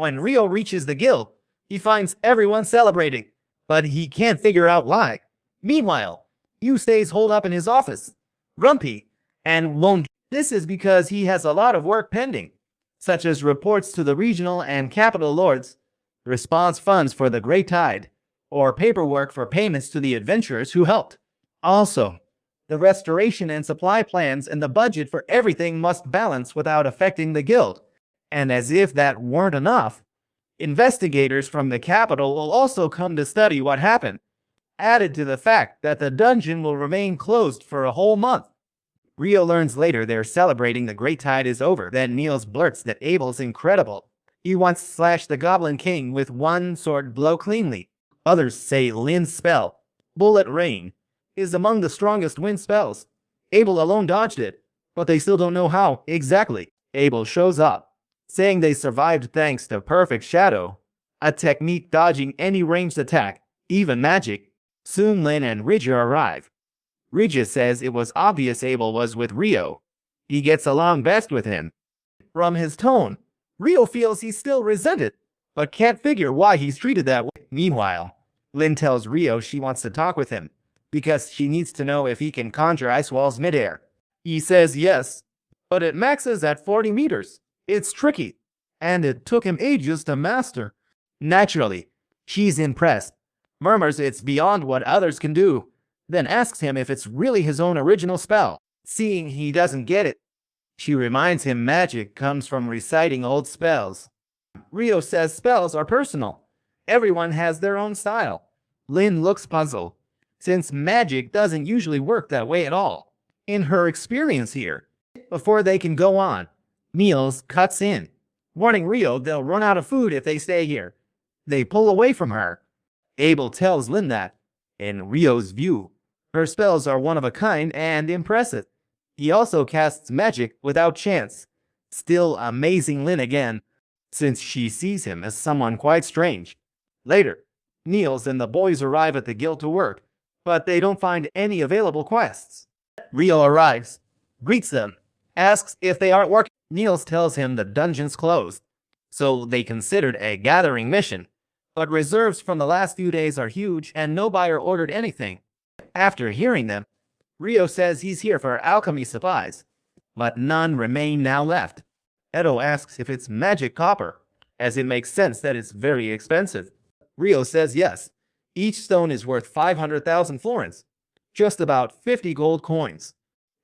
When Rio reaches the guild, he finds everyone celebrating, but he can't figure out why. Meanwhile, Yu stays holed up in his office, grumpy, and won't. This is because he has a lot of work pending, such as reports to the regional and capital lords, response funds for the Great Tide, or paperwork for payments to the adventurers who helped. Also, the restoration and supply plans and the budget for everything must balance without affecting the guild. And as if that weren't enough, investigators from the capital will also come to study what happened, added to the fact that the dungeon will remain closed for a whole month. Rio learns later they're celebrating the Great Tide is over. Then Niels blurts that Abel's incredible. He once slashed the Goblin King with one sword blow cleanly. Others say Lin's spell, Bullet Rain, is among the strongest wind spells. Abel alone dodged it, but they still don't know how exactly. Abel shows up, saying they survived thanks to Perfect Shadow, a technique dodging any ranged attack, even magic. Soon Lin and Ridger arrive. Ridger says it was obvious Abel was with Rio. He gets along best with him. From his tone, Rio feels he's still resented, but can't figure why he's treated that way. Meanwhile, Lin tells Rio she wants to talk with him, because she needs to know if he can conjure ice walls midair. He says yes, but it maxes at 40 meters. It's tricky, and it took him ages to master. Naturally, she's impressed, murmurs it's beyond what others can do, then asks him if it's really his own original spell. Seeing he doesn't get it, she reminds him magic comes from reciting old spells. Rio says spells are personal. Everyone has their own style. Lin looks puzzled, since magic doesn't usually work that way at all. In her experience here, before they can go on, Niels cuts in, warning Rio they'll run out of food if they stay here. They pull away from her. Abel tells Lin that, in Rio's view, her spells are one of a kind and impressive. He also casts magic without chance, still amazing Lin again, since she sees him as someone quite strange. Later, Niels and the boys arrive at the guild to work, but they don't find any available quests. Rio arrives, greets them, asks if they aren't working. Niels tells him the dungeon's closed, so they considered a gathering mission, but reserves from the last few days are huge and no buyer ordered anything. After hearing them, Rio says he's here for alchemy supplies, but none remain now left. Edo asks if it's magic copper, as it makes sense that it's very expensive. Rio says yes. Each stone is worth 500,000 florins, just about 50 gold coins.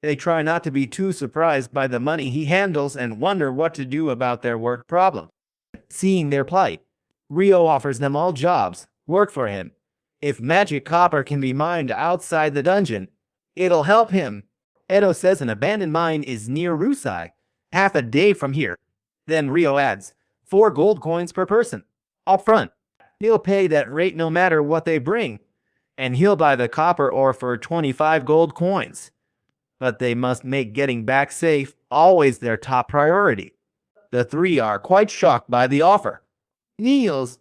They try not to be too surprised by the money he handles and wonder what to do about their work problem. Seeing their plight, Rio offers them all jobs, work for him. If magic copper can be mined outside the dungeon, it'll help him. Edo says an abandoned mine is near Rusai, half a day from here. Then Rio adds, 4 gold coins per person, up front. He'll pay that rate no matter what they bring, and he'll buy the copper ore for 25 gold coins. But they must make getting back safe always their top priority. The three are quite shocked by the offer. Niels,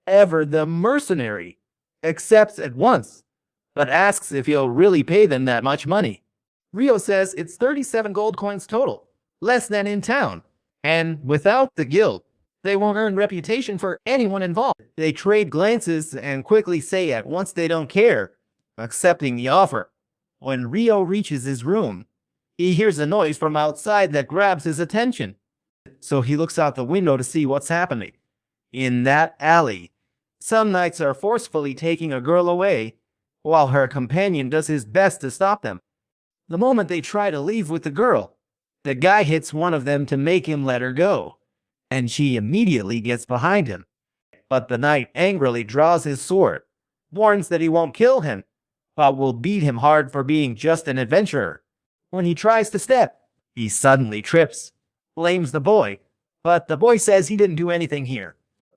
ever the mercenary, accepts at once, but asks if he'll really pay them that much money. Rio says it's 37 gold coins total, less than in town, and without the guild, they won't earn reputation for anyone involved. They trade glances and quickly say at once they don't care, accepting the offer. When Rio reaches his room, he hears a noise from outside that grabs his attention. So he looks out the window to see what's happening. In that alley, some knights are forcefully taking a girl away, while her companion does his best to stop them. The moment they try to leave with the girl, the guy hits one of them to make him let her go, and she immediately gets behind him. But the knight angrily draws his sword, warns that he won't kill him, but will beat him hard for being just an adventurer. When he tries to step, he suddenly trips, blames the boy, but the boy says he didn't do anything here.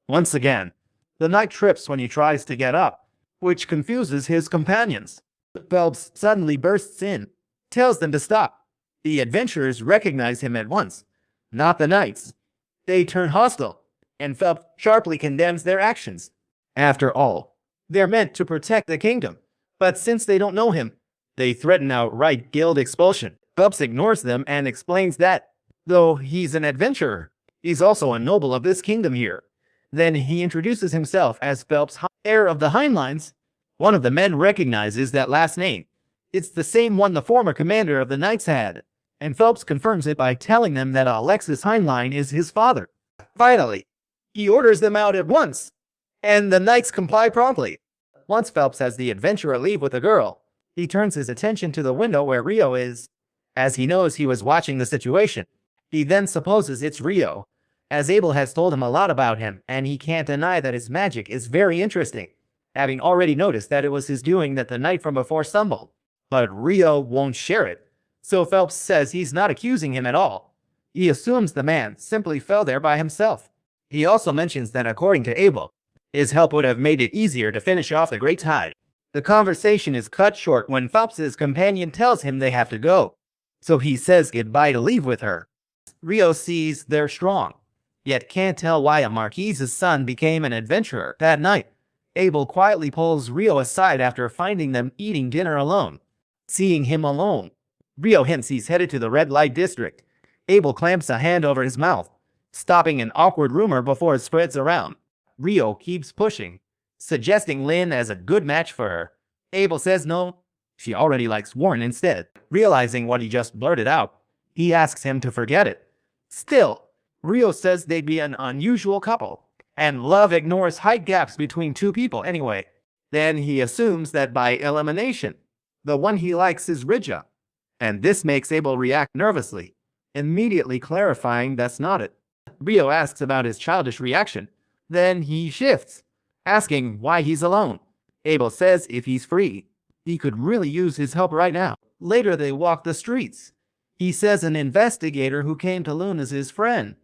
Once again, the knight trips when he tries to get up, which confuses his companions. Phelps suddenly bursts in, tells them to stop. The adventurers recognize him at once, not the knights. They turn hostile, and Phelps sharply condemns their actions. After all, they're meant to protect the kingdom, but since they don't know him, they threaten outright guild expulsion. Phelps ignores them and explains that, though he's an adventurer, he's also a noble of this kingdom here, Then he introduces himself as Phelps, heir of the Heinleins. One of the men recognizes that last name. It's the same one the former commander of the Knights had, and Phelps confirms it by telling them that Alexis Heinlein is his father. Finally, he orders them out at once, and the Knights comply promptly. Once Phelps has the adventurer leave with the girl, he turns his attention to the window where Rio is, as he knows he was watching the situation. He then supposes it's Rio, as Abel has told him a lot about him, and he can't deny that his magic is very interesting, having already noticed that it was his doing that the night from before stumbled. But Rio won't share it, so Phelps says he's not accusing him at all. He assumes the man simply fell there by himself. He also mentions that according to Abel, his help would have made it easier to finish off the Great Tide. The conversation is cut short when Phelps's companion tells him they have to go, so he says goodbye to leave with her. Rio sees they're strong, yet can't tell why a marquise's son became an adventurer that night. Abel quietly pulls Rio aside after finding them eating dinner alone. Seeing him alone, Rio hints he's headed to the red light district. Abel clamps a hand over his mouth, stopping an awkward rumor before it spreads around. Rio keeps pushing, suggesting Lynn as a good match for her. Abel says no, she already likes Warren instead. Realizing what he just blurted out, he asks him to forget it. Still, Rio says they'd be an unusual couple, and love ignores height gaps between two people anyway. Then he assumes that by elimination, the one he likes is Rija, and this makes Abel react nervously, immediately clarifying that's not it. Rio asks about his childish reaction, then he shifts, asking why he's alone. Abel says if he's free, he could really use his help right now. Later they walk the streets. He says an investigator who came to Lune is his friend,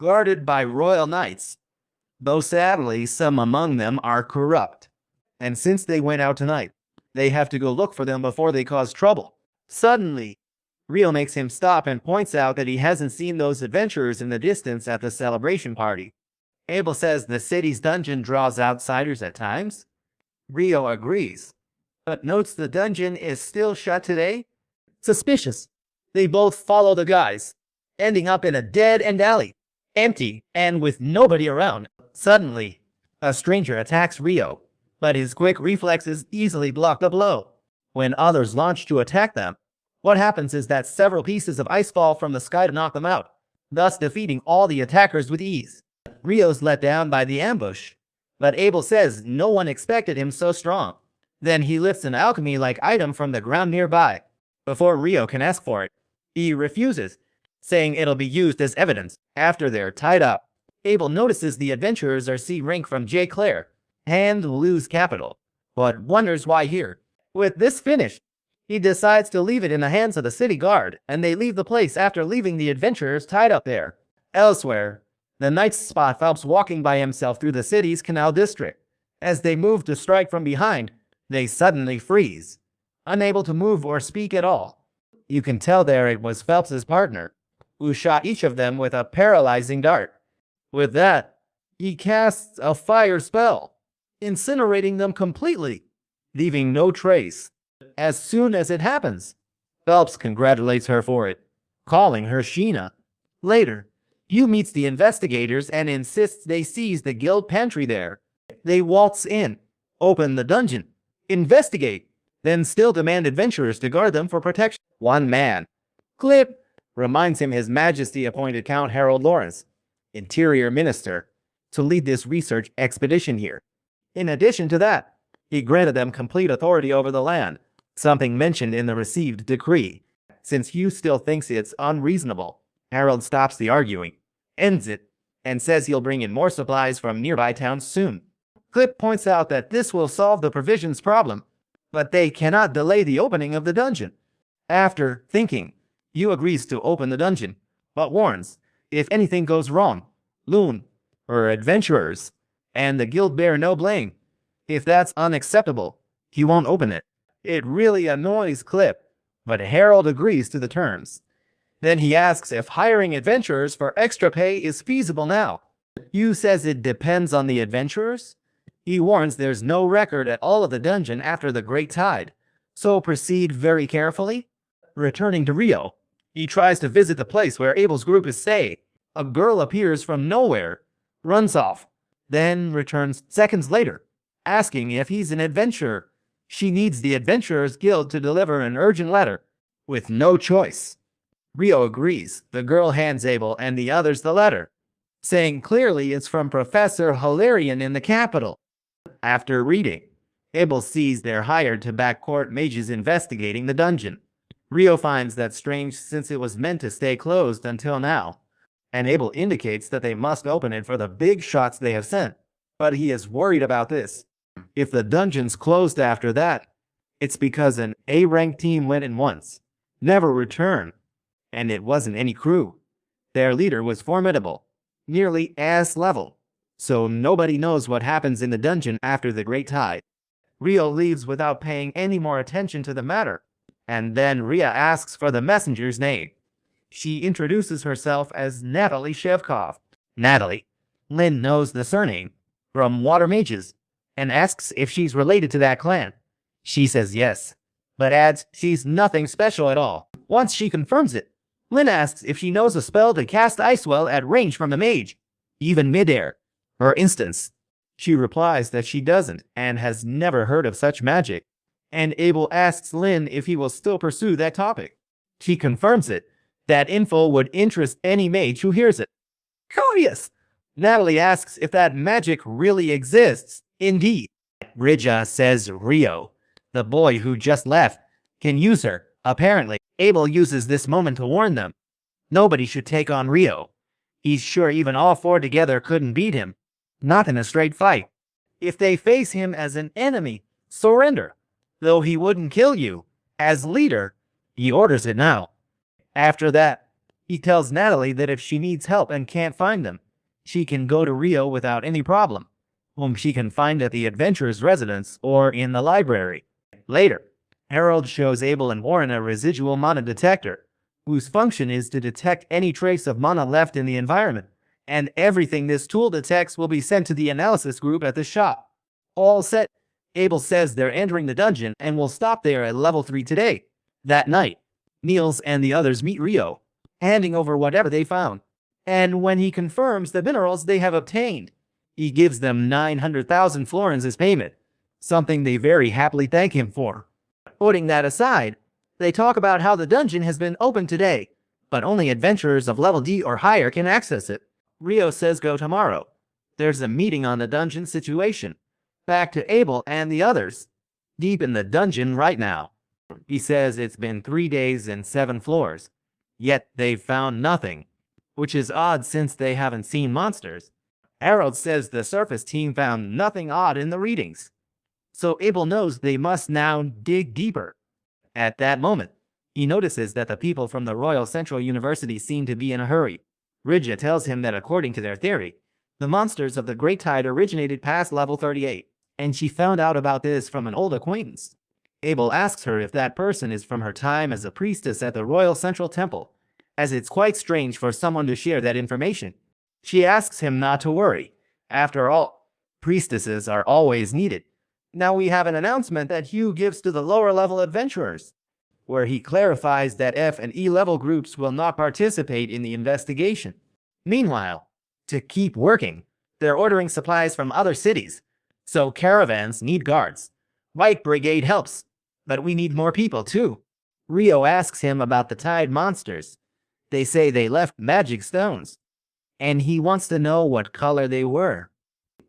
guarded by royal knights, though sadly some among them are corrupt. And since they went out tonight, they have to go look for them before they cause trouble. Suddenly, Rio makes him stop and points out that he hasn't seen those adventurers in the distance at the celebration party. Abel says the city's dungeon draws outsiders at times. Rio agrees, but notes the dungeon is still shut today. Suspicious. They both follow the guys, ending up in a dead-end alley, empty and with nobody around. Suddenly, a stranger attacks Rio, but his quick reflexes easily block the blow. When others launch to attack them, what happens is that several pieces of ice fall from the sky to knock them out, thus defeating all the attackers with ease. Rio's let down by the ambush, but Abel says no one expected him so strong. Then he lifts an alchemy-like item from the ground nearby. Before Rio can ask for it, he refuses, saying it'll be used as evidence. After they're tied up, Abel notices the adventurers are C-rank from J. Claire, and lose capital, but wonders why here. With this finished, he decides to leave it in the hands of the city guard, and they leave the place after leaving the adventurers tied up there. Elsewhere, the knights spot Phelps walking by himself through the city's canal district. As they move to strike from behind, they suddenly freeze, unable to move or speak at all. You can tell there it was Phelps's partner, who shot each of them with a paralyzing dart. With that, he casts a fire spell, incinerating them completely, leaving no trace. As soon as it happens, Phelps congratulates her for it, calling her Sheena. Later, Yu meets the investigators and insists they seize the guild pantry there. They waltz in, open the dungeon, investigate, then still demand adventurers to guard them for protection. One man, Clip, reminds him His Majesty appointed Count Harold Lawrence, Interior Minister, to lead this research expedition here. In addition to that, he granted them complete authority over the land, something mentioned in the received decree. Since Hugh still thinks it's unreasonable, Harold stops the arguing, ends it, and says he'll bring in more supplies from nearby towns soon. Clip points out that this will solve the provisions problem, but they cannot delay the opening of the dungeon. After thinking, Hugh agrees to open the dungeon, but warns, if anything goes wrong, Lune, or adventurers, and the guild bear no blame. If that's unacceptable, he won't open it. It really annoys Clip, but Harold agrees to the terms. Then he asks if hiring adventurers for extra pay is feasible now. Hugh says it depends on the adventurers. He warns there's no record at all of the dungeon after the Great Tide, so proceed very carefully. Returning to Rio, he tries to visit the place where Abel's group is staying. A girl appears from nowhere, runs off, then returns seconds later, asking if he's an adventurer. She needs the Adventurers Guild to deliver an urgent letter. With no choice, Rio agrees. The girl hands Abel and the others the letter, saying clearly it's from Professor Hilarion in the capital. After reading, Abel sees they're hired to backcourt mages investigating the dungeon. Rio finds that strange since it was meant to stay closed until now, and Abel indicates that they must open it for the big shots they have sent. But he is worried about this. If the dungeon's closed after that, it's because an A-ranked team went in once, never returned, and it wasn't any crew. Their leader was formidable, nearly S level, so nobody knows what happens in the dungeon after the Great Tide. Rio leaves without paying any more attention to the matter, and then Ria asks for the messenger's name. She introduces herself as Natalie Shevkov. Natalie, Lynn knows the surname from Water Mages, and asks if she's related to that clan. She says yes, but adds she's nothing special at all. Once she confirms it, Lynn asks if she knows a spell to cast Icewell at range from the mage, even midair. For instance, she replies that she doesn't and has never heard of such magic, and Abel asks Lynn if he will still pursue that topic. She confirms it. That info would interest any mage who hears it. Curious! Natalie asks if that magic really exists. Indeed. Rija says Rio, the boy who just left, can use her. Apparently, Abel uses this moment to warn them. Nobody should take on Rio. He's sure even all four together couldn't beat him. Not in a straight fight. If they face him as an enemy, surrender. Though he wouldn't kill you. As leader, he orders it now. After that, he tells Natalie that if she needs help and can't find them, she can go to Rio without any problem, whom she can find at the adventurer's residence or in the library. Later, Harold shows Abel and Warren a residual mana detector, whose function is to detect any trace of mana left in the environment, and everything this tool detects will be sent to the analysis group at the shop. All set, Abel says they're entering the dungeon and will stop there at level 3 today. That night, Niels and the others meet Rio, handing over whatever they found. And when he confirms the minerals they have obtained, he gives them 900,000 florins as payment, something they very happily thank him for. Putting that aside, they talk about how the dungeon has been opened today, but only adventurers of level D or higher can access it. Rio says go tomorrow. There's a meeting on the dungeon situation. Back to Abel and the others, deep in the dungeon right now. He says it's been 3 days and 7 floors, yet they've found nothing, which is odd since they haven't seen monsters. Harold says the surface team found nothing odd in the readings, so Abel knows they must now dig deeper. At that moment, he notices that the people from the Royal Central University seem to be in a hurry. Ridja tells him that according to their theory, the monsters of the Great Tide originated past level 38, and she found out about this from an old acquaintance. Abel asks her if that person is from her time as a priestess at the Royal Central Temple, as it's quite strange for someone to share that information. She asks him not to worry. After all, priestesses are always needed. Now we have an announcement that Hugh gives to the lower level adventurers, where he clarifies that F and E level groups will not participate in the investigation. Meanwhile, to keep working, they're ordering supplies from other cities, so caravans need guards. White Brigade helps, but we need more people too. Rio asks him about the Tide monsters. They say they left magic stones, and he wants to know what color they were.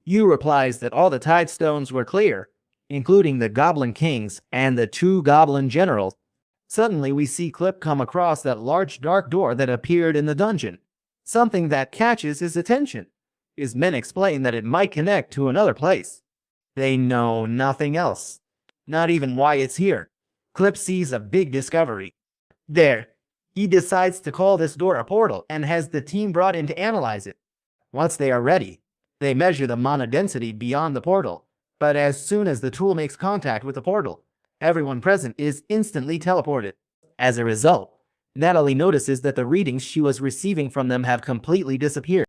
Yu replies that all the Tide stones were clear, including the Goblin Kings and the 2 Goblin Generals. Suddenly we see Clip come across that large dark door that appeared in the dungeon, something that catches his attention. His men explain that it might connect to another place. They know nothing else, not even why it's here. Clip sees a big discovery. There, he decides to call this door a portal and has the team brought in to analyze it. Once they are ready, they measure the mana density beyond the portal, but as soon as the tool makes contact with the portal, everyone present is instantly teleported. As a result, Natalie notices that the readings she was receiving from them have completely disappeared.